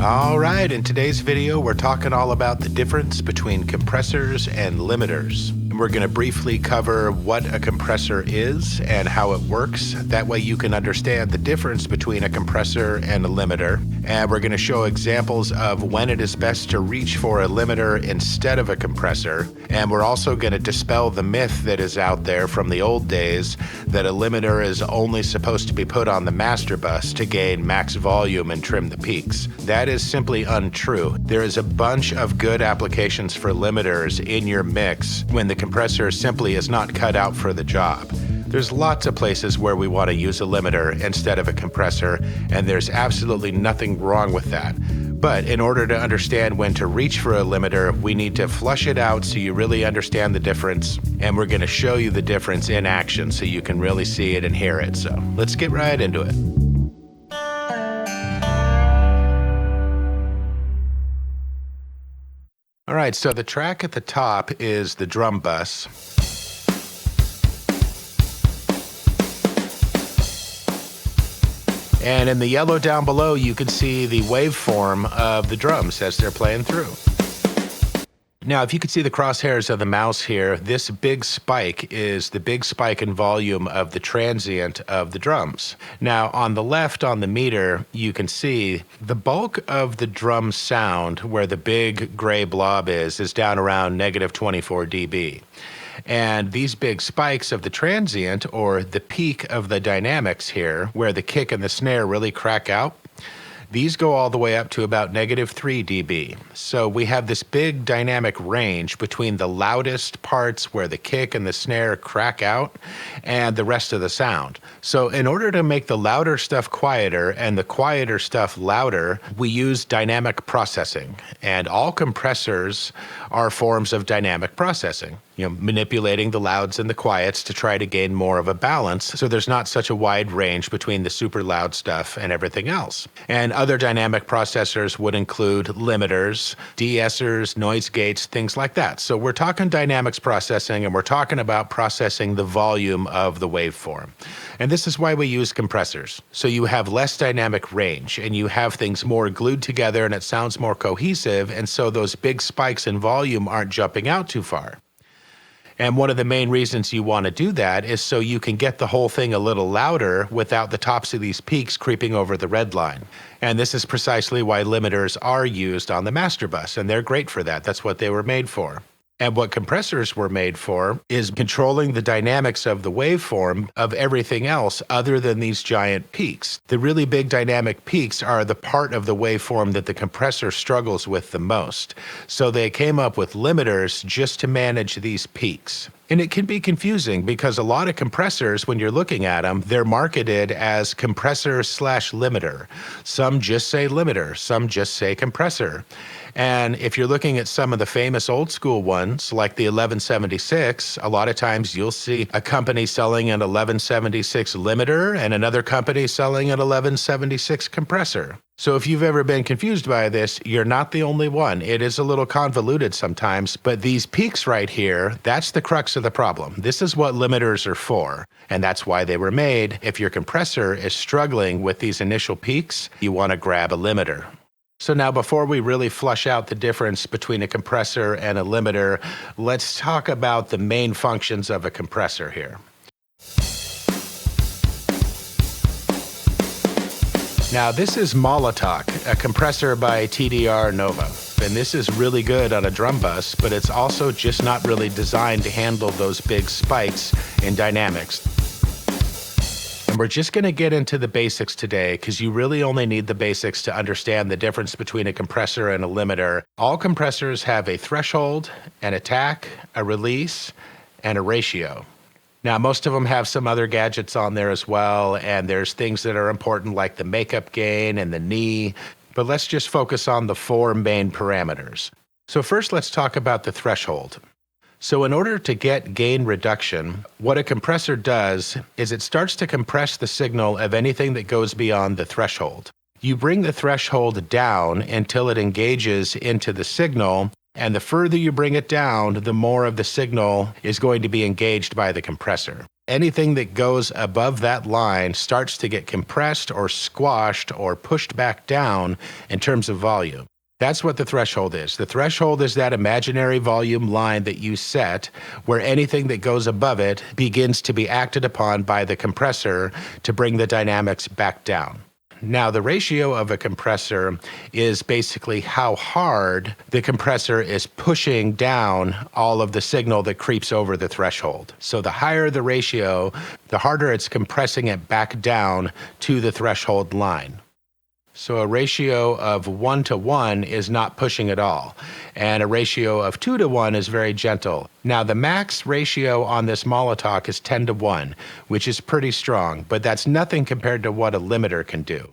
All right, in today's video, we're talking all about the difference between compressors and limiters. And we're going to briefly cover what a compressor is and how it works. That way you can understand the difference between a compressor and a limiter. And we're going to show examples of when it is best to reach for a limiter instead of a compressor. And we're also going to dispel the myth that is out there from the old days that a limiter is only supposed to be put on the master bus to gain max volume and trim the peaks. That is simply untrue. There is a bunch of good applications for limiters in your mix when the compressor simply is not cut out for the job. There's lots of places where we want to use a limiter instead of a compressor, and there's absolutely nothing wrong with that. But in order to understand when to reach for a limiter, we need to flush it out so you really understand the difference, and we're going to show you the difference in action so you can really see it and hear it. So let's get right into it. All right, so the track at the top is the drum bus. And in the yellow down below, you can see the waveform of the drums as they're playing through. Now, if you could see the crosshairs of the mouse here, this big spike is the big spike in volume of the transient of the drums. Now, on the left on the meter, you can see the bulk of the drum sound, where the big gray blob is down around -24 dB. And these big spikes of the transient, or the peak of the dynamics here, where the kick and the snare really crack out, these go all the way up to about -3 dB. So we have this big dynamic range between the loudest parts where the kick and the snare crack out and the rest of the sound. So in order to make the louder stuff quieter and the quieter stuff louder, we use dynamic processing. And all compressors are forms of dynamic processing. Manipulating the louds and the quiets to try to gain more of a balance so there's not such a wide range between the super loud stuff and everything else. And other dynamic processors would include limiters, de-essers, noise gates, things like that. So we're talking dynamics processing, and we're talking about processing the volume of the waveform. And this is why we use compressors. So you have less dynamic range and you have things more glued together and it sounds more cohesive, and so those big spikes in volume aren't jumping out too far. And one of the main reasons you want to do that is so you can get the whole thing a little louder without the tops of these peaks creeping over the red line. And this is precisely why limiters are used on the master bus, and they're great for that. That's what they were made for. And what compressors were made for is controlling the dynamics of the waveform of everything else other than these giant peaks. The really big dynamic peaks are the part of the waveform that the compressor struggles with the most. So they came up with limiters just to manage these peaks. And it can be confusing because a lot of compressors, when you're looking at them, they're marketed as compressor/limiter. Some just say limiter, some just say compressor. And if you're looking at some of the famous old school ones, like the 1176, a lot of times you'll see a company selling an 1176 limiter and another company selling an 1176 compressor. So if you've ever been confused by this, you're not the only one. It is a little convoluted sometimes, but these peaks right here, that's the crux of the problem. This is what limiters are for, and that's why they were made. If your compressor is struggling with these initial peaks, you want to grab a limiter. So now, before we really flush out the difference between a compressor and a limiter, let's talk about the main functions of a compressor here. Now, this is Molotok, a compressor by TDR NOVA. And this is really good on a drum bus, but it's also just not really designed to handle those big spikes in dynamics. And we're just going to get into the basics today because you really only need the basics to understand the difference between a compressor and a limiter. All compressors have a threshold, an attack, a release, and a ratio. Now, most of them have some other gadgets on there as well, and there's things that are important like the makeup gain and the knee, but let's just focus on the four main parameters. So first, let's talk about the threshold. So in order to get gain reduction, what a compressor does is it starts to compress the signal of anything that goes beyond the threshold. You bring the threshold down until it engages into the signal, and the further you bring it down, the more of the signal is going to be engaged by the compressor. anything that goes above that line starts to get compressed or squashed or pushed back down in terms of volume. That's what the threshold is. The threshold is that imaginary volume line that you set where anything that goes above it begins to be acted upon by the compressor to bring the dynamics back down. Now, the ratio of a compressor is basically how hard the compressor is pushing down all of the signal that creeps over the threshold. So the higher the ratio, the harder it's compressing it back down to the threshold line. So a ratio of 1 to 1 is not pushing at all, and a ratio of 2 to 1 is very gentle. Now, the max ratio on this Molotok is 10 to 1, which is pretty strong, but that's nothing compared to what a limiter can do.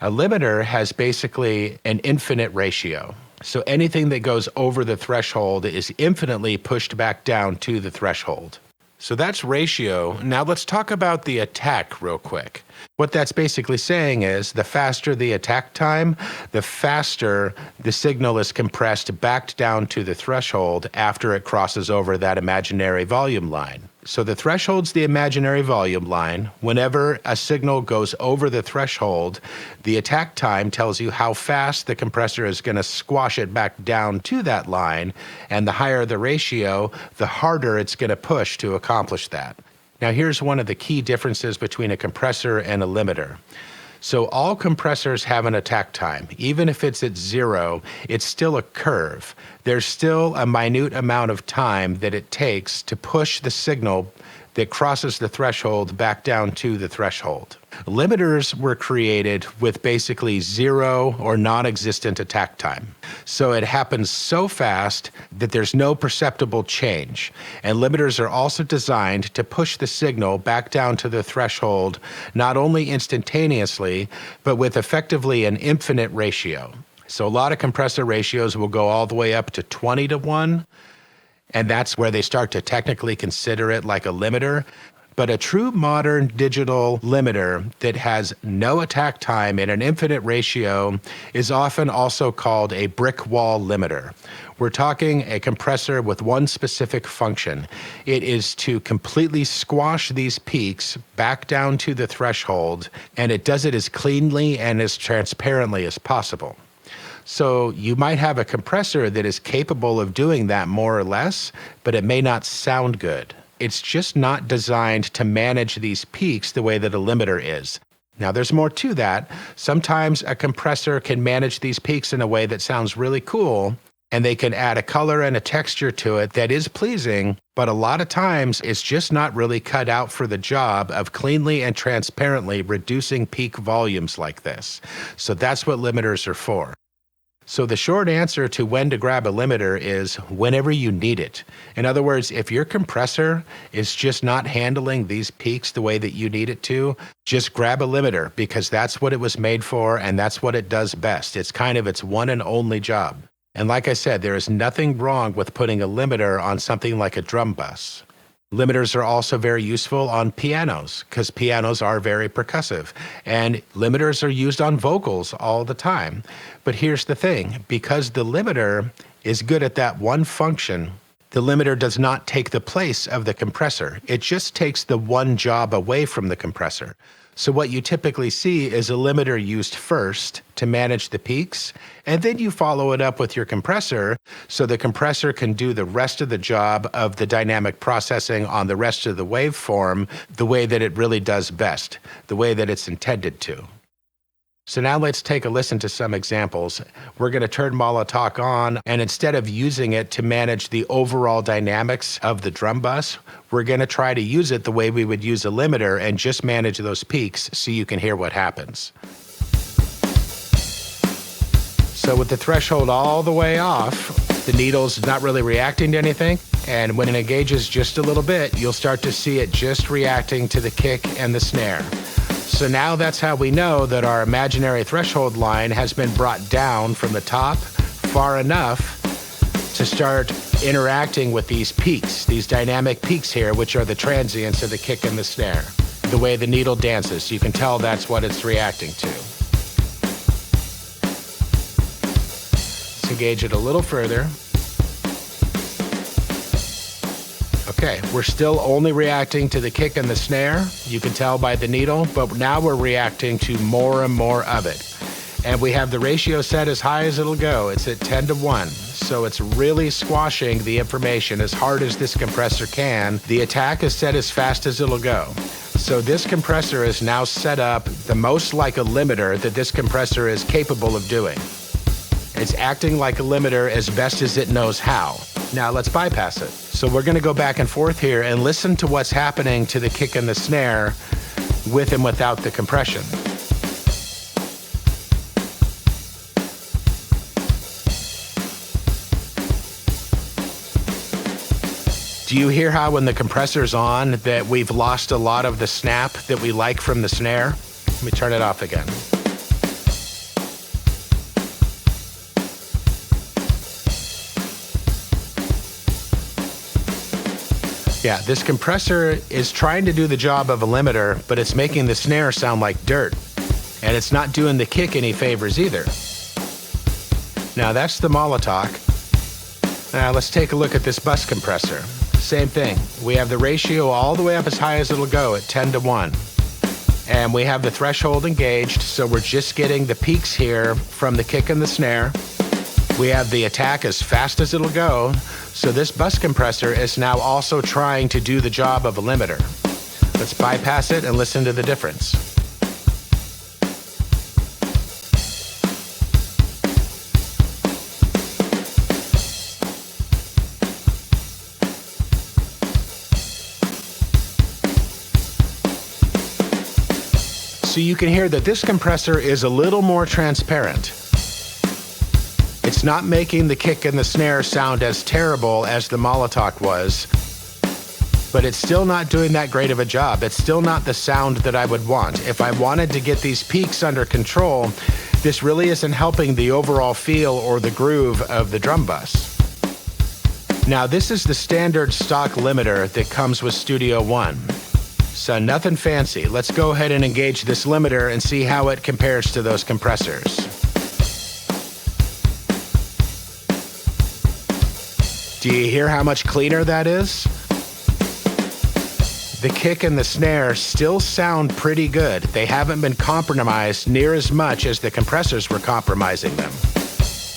A limiter has basically an infinite ratio. So anything that goes over the threshold is infinitely pushed back down to the threshold. So that's ratio. Now let's talk about the attack real quick. What that's basically saying is the faster the attack time, the faster the signal is compressed back down to the threshold after it crosses over that imaginary volume line. So the threshold's the imaginary volume line. Whenever a signal goes over the threshold, the attack time tells you how fast the compressor is going to squash it back down to that line, and the higher the ratio, the harder it's going to push to accomplish that. Now here's one of the key differences between a compressor and a limiter. So all compressors have an attack time. Even if it's at 0, it's still a curve. There's still a minute amount of time that it takes to push the signal that crosses the threshold back down to the threshold. Limiters were created with basically 0 or non-existent attack time. So it happens so fast that there's no perceptible change. And limiters are also designed to push the signal back down to the threshold, not only instantaneously, but with effectively an infinite ratio. So a lot of compressor ratios will go all the way up to 20 to 1. And that's where they start to technically consider it like a limiter. But a true modern digital limiter that has no attack time and an infinite ratio is often also called a brick wall limiter. We're talking a compressor with one specific function. It is to completely squash these peaks back down to the threshold, and it does it as cleanly and as transparently as possible. So you might have a compressor that is capable of doing that more or less, but it may not sound good. It's just not designed to manage these peaks the way that a limiter is. Now there's more to that. Sometimes a compressor can manage these peaks in a way that sounds really cool, and they can add a color and a texture to it that is pleasing, but a lot of times it's just not really cut out for the job of cleanly and transparently reducing peak volumes like this. So that's what limiters are for. So the short answer to when to grab a limiter is whenever you need it. In other words, if your compressor is just not handling these peaks the way that you need it to, just grab a limiter because that's what it was made for and that's what it does best. It's kind of its one and only job. And like I said, there is nothing wrong with putting a limiter on something like a drum bus. Limiters are also very useful on pianos because pianos are very percussive, and limiters are used on vocals all the time. But here's the thing, because the limiter is good at that one function, the limiter does not take the place of the compressor. It just takes the one job away from the compressor. So what you typically see is a limiter used first to manage the peaks, and then you follow it up with your compressor so the compressor can do the rest of the job of the dynamic processing on the rest of the waveform the way that it really does best, the way that it's intended to. So now let's take a listen to some examples. We're going to turn Molotok on, and instead of using it to manage the overall dynamics of the drum bus, we're going to try to use it the way we would use a limiter and just manage those peaks so you can hear what happens. So with the threshold all the way off, the needle's not really reacting to anything, and when it engages just a little bit, you'll start to see it just reacting to the kick and the snare. So now that's how we know that our imaginary threshold line has been brought down from the top far enough to start interacting with these peaks, these dynamic peaks here, which are the transients of the kick and the snare. The way the needle dances, you can tell that's what it's reacting to. Let's engage it a little further. Okay, we're still only reacting to the kick and the snare. You can tell by the needle, but now we're reacting to more and more of it. And we have the ratio set as high as it'll go. It's at 10:1. So it's really squashing the information as hard as this compressor can. The attack is set as fast as it'll go. So this compressor is now set up the most like a limiter that this compressor is capable of doing. It's acting like a limiter as best as it knows how. Now let's bypass it. So we're gonna go back and forth here and listen to what's happening to the kick and the snare with and without the compression. Do you hear how when the compressor's on that we've lost a lot of the snap that we like from the snare? Let me turn it off again. Yeah, this compressor is trying to do the job of a limiter, but it's making the snare sound like dirt. And it's not doing the kick any favors either. Now that's the Molotok. Now let's take a look at this bus compressor. Same thing. We have the ratio all the way up as high as it'll go at 10:1. And we have the threshold engaged, so we're just getting the peaks here from the kick and the snare. We have the attack as fast as it'll go, so this bus compressor is now also trying to do the job of a limiter. Let's bypass it and listen to the difference. So you can hear that this compressor is a little more transparent. It's not making the kick and the snare sound as terrible as the Molotok was, but it's still not doing that great of a job. It's still not the sound that I would want. If I wanted to get these peaks under control, this really isn't helping the overall feel or the groove of the drum bus. Now this is the standard stock limiter that comes with Studio One. So nothing fancy. Let's go ahead and engage this limiter and see how it compares to those compressors. Do you hear how much cleaner that is? The kick and the snare still sound pretty good. They haven't been compromised near as much as the compressors were compromising them.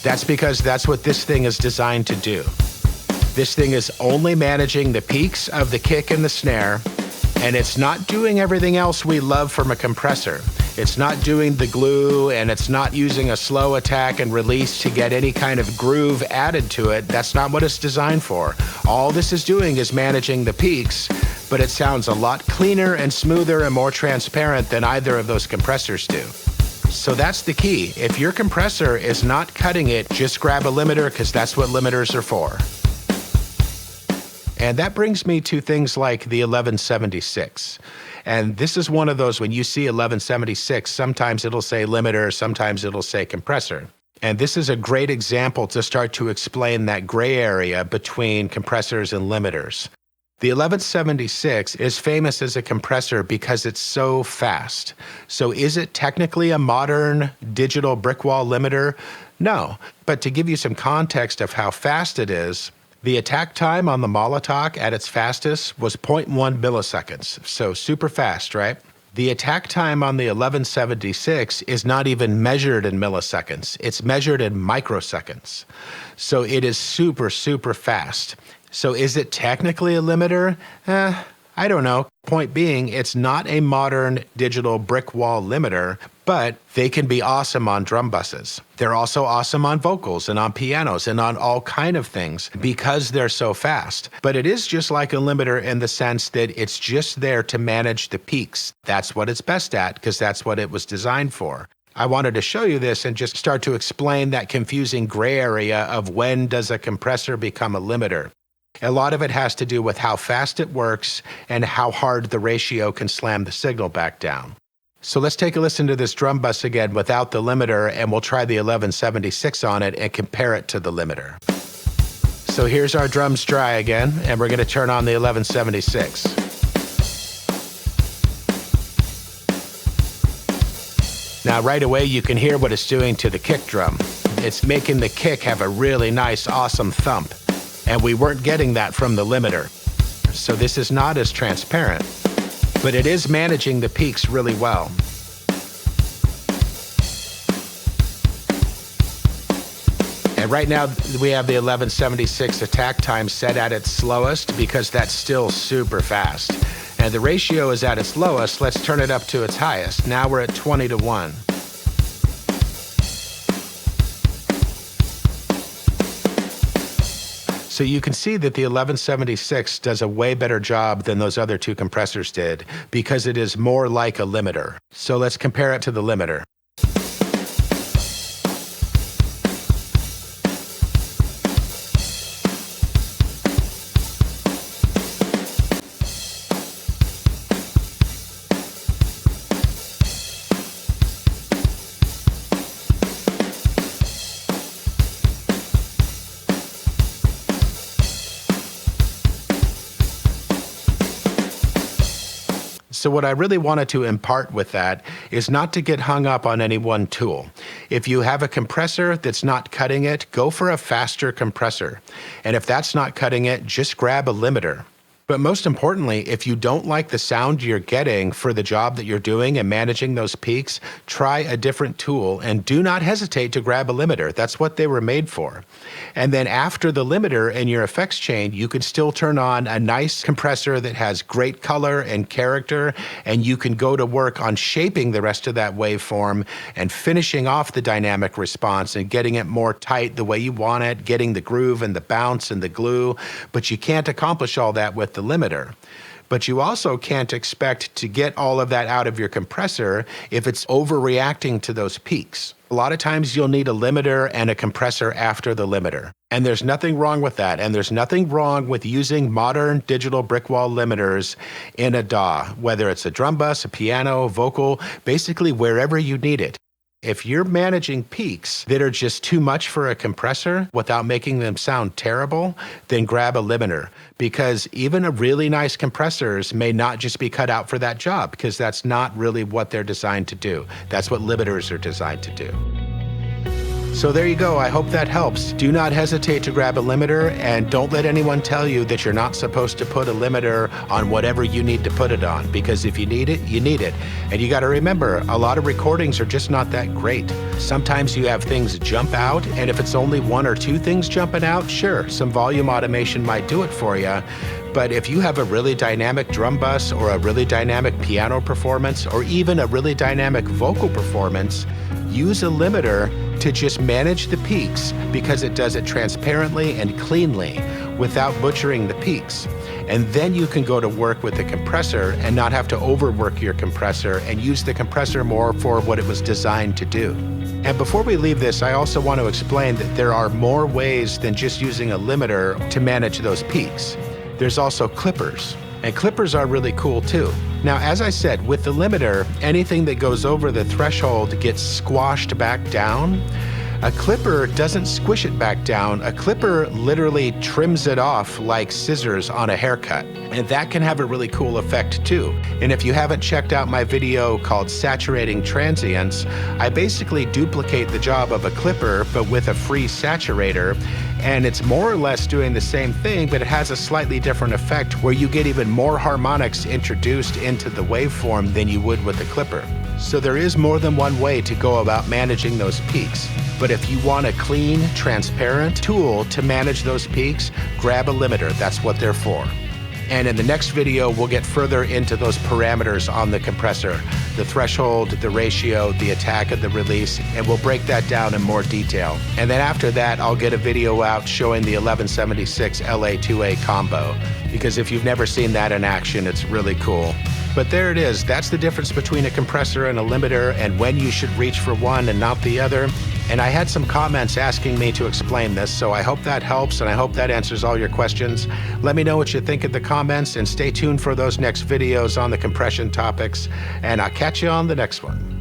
That's because that's what this thing is designed to do. This thing is only managing the peaks of the kick and the snare, and it's not doing everything else we love from a compressor. It's not doing the glue, and it's not using a slow attack and release to get any kind of groove added to it. That's not what it's designed for. All this is doing is managing the peaks, but it sounds a lot cleaner and smoother and more transparent than either of those compressors do. So that's the key. If your compressor is not cutting it, just grab a limiter, because that's what limiters are for. And that brings me to things like the 1176. And this is one of those, when you see 1176, sometimes it'll say limiter, sometimes it'll say compressor. And this is a great example to start to explain that gray area between compressors and limiters. The 1176 is famous as a compressor because it's so fast. So is it technically a modern digital brick wall limiter? No. But to give you some context of how fast it is, the attack time on the Molotok at its fastest was 0.1 milliseconds, so super fast, right? The attack time on the 1176 is not even measured in milliseconds. It's measured in microseconds. So it is super, super fast. So is it technically a limiter? I don't know. Point being, it's not a modern digital brick wall limiter, but they can be awesome on drum buses. They're also awesome on vocals and on pianos and on all kind of things because they're so fast. But it is just like a limiter in the sense that it's just there to manage the peaks. That's what it's best at because that's what it was designed for. I wanted to show you this and just start to explain that confusing gray area of when does a compressor become a limiter. A lot of it has to do with how fast it works and how hard the ratio can slam the signal back down. So let's take a listen to this drum bus again without the limiter, and we'll try the 1176 on it and compare it to the limiter. So here's our drums dry again, and we're going to turn on the 1176. Now right away you can hear what it's doing to the kick drum. It's making the kick have a really nice, awesome thump. And we weren't getting that from the limiter. so this is not as transparent, but it is managing the peaks really well. And right now we have the 1176 attack time set at its slowest because that's still super fast. And the ratio is at its lowest. Let's turn it up to its highest. Now we're at 20:1. So you can see that the 1176 does a way better job than those other two compressors did because it is more like a limiter. So let's compare it to the limiter. So what I really wanted to impart with that is not to get hung up on any one tool. If you have a compressor that's not cutting it, go for a faster compressor. And if that's not cutting it, just grab a limiter. But most importantly, if you don't like the sound you're getting for the job that you're doing and managing those peaks, try a different tool and do not hesitate to grab a limiter. That's what they were made for. And then after the limiter in your effects chain, you can still turn on a nice compressor that has great color and character, and you can go to work on shaping the rest of that waveform and finishing off the dynamic response and getting it more tight the way you want it, getting the groove and the bounce and the glue. But you can't accomplish all that with the limiter. But you also can't expect to get all of that out of your compressor if it's overreacting to those peaks. A lot of times you'll need a limiter and a compressor after the limiter. And there's nothing wrong with that. And there's nothing wrong with using modern digital brick wall limiters in a DAW, whether it's a drum bus, a piano, vocal, basically wherever you need it. If you're managing peaks that are just too much for a compressor without making them sound terrible, then grab a limiter, because even a really nice compressors may not just be cut out for that job, because that's not really what they're designed to do. That's what limiters are designed to do. So there you go. I hope that helps. Do not hesitate to grab a limiter, and don't let anyone tell you that you're not supposed to put a limiter on whatever you need to put it on, because if you need it, you need it. And you got to remember, a lot of recordings are just not that great. Sometimes you have things jump out, and if it's only one or two things jumping out, sure, some volume automation might do it for you. But if you have a really dynamic drum bus or a really dynamic piano performance or even a really dynamic vocal performance, use a limiter to just manage the peaks, because it does it transparently and cleanly without butchering the peaks. And then you can go to work with the compressor and not have to overwork your compressor and use the compressor more for what it was designed to do. And before we leave this, I also want to explain that there are more ways than just using a limiter to manage those peaks. There's also clippers, and clippers are really cool too. Now, as I said, with the limiter, anything that goes over the threshold gets squashed back down. A clipper doesn't squish it back down. A clipper literally trims it off like scissors on a haircut. And that can have a really cool effect too. And if you haven't checked out my video called Saturating Transients, I basically duplicate the job of a clipper, but with a free saturator. And it's more or less doing the same thing, but it has a slightly different effect where you get even more harmonics introduced into the waveform than you would with a clipper. So there is more than one way to go about managing those peaks. But if you want a clean, transparent tool to manage those peaks, grab a limiter. That's what they're for. And in the next video, we'll get further into those parameters on the compressor, the threshold, the ratio, the attack, and the release, and we'll break that down in more detail. And then after that, I'll get a video out showing the 1176 LA2A combo, because if you've never seen that in action, it's really cool. But there it is. That's the difference between a compressor and a limiter, and when you should reach for one and not the other. And I had some comments asking me to explain this, so I hope that helps, and I hope that answers all your questions. Let me know what you think in the comments, and stay tuned for those next videos on the compression topics, and I'll catch you on the next one.